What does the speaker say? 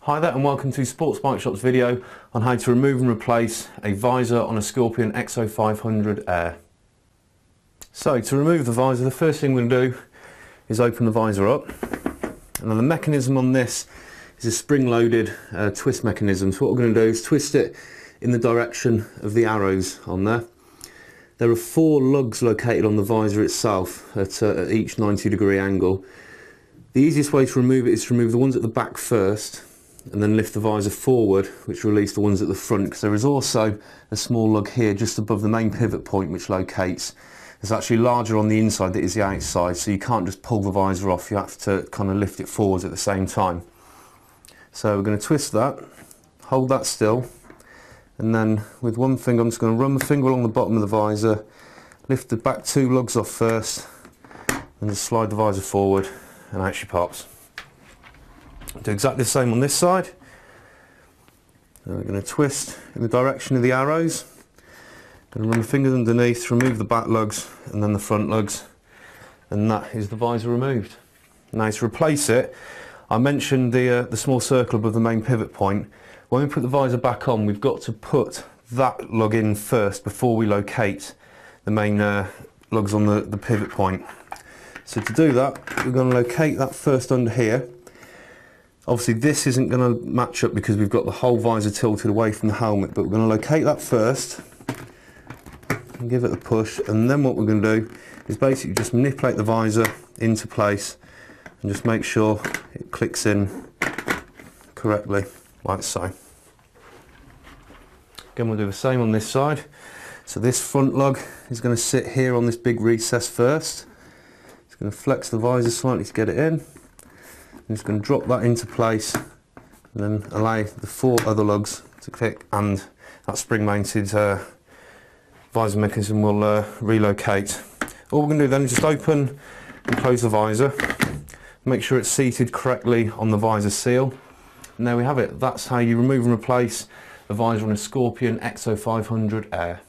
Hi there and welcome to Sports Bike Shop's video on how to remove and replace a visor on a Scorpion Exo500 Air. So to remove the visor, the first thing we're going to do is open the visor up. And then the mechanism on this is a spring-loaded twist mechanism. So what we're going to do is twist it in the direction of the arrows on there. There are 4 lugs located on the visor itself at each 90-degree angle. The easiest way to remove it is to remove the ones at the back first and then lift the visor forward, which will release the ones at the front, because there is also a small lug here just above the main pivot point which locates. It's actually larger on the inside than it is the outside, so you can't just pull the visor off, you have to kind of lift it forwards at the same time. So we're going to twist that, hold that still, and then with one finger I'm just going to run my finger along the bottom of the visor, lift the back 2 lugs off first, and just slide the visor forward and out she pops. Do exactly the same on this side. We're going to twist in the direction of the arrows. Going to run the fingers underneath to remove the back lugs and then the front lugs, and that is the visor removed. Now to replace it, I mentioned the small circle above the main pivot point. When we put the visor back on, we've got to put that lug in first before we locate the main lugs on the pivot point. So to do that, we're going to locate that first under here. Obviously this isn't going to match up because we've got the whole visor tilted away from the helmet, but we're going to locate that first and give it a push, and then what we're going to do is basically just manipulate the visor into place and just make sure it clicks in correctly, like so. Again, we'll do the same on this side. So this front lug is going to sit here on this big recess first. It's going to flex the visor slightly to get it in. I'm just going to drop that into place and then allow the 4 other lugs to click, and that spring-mounted visor mechanism will relocate. All we're going to do then is just open and close the visor, make sure it's seated correctly on the visor seal, and there we have it. That's how you remove and replace the visor on a Scorpion Exo500 Air.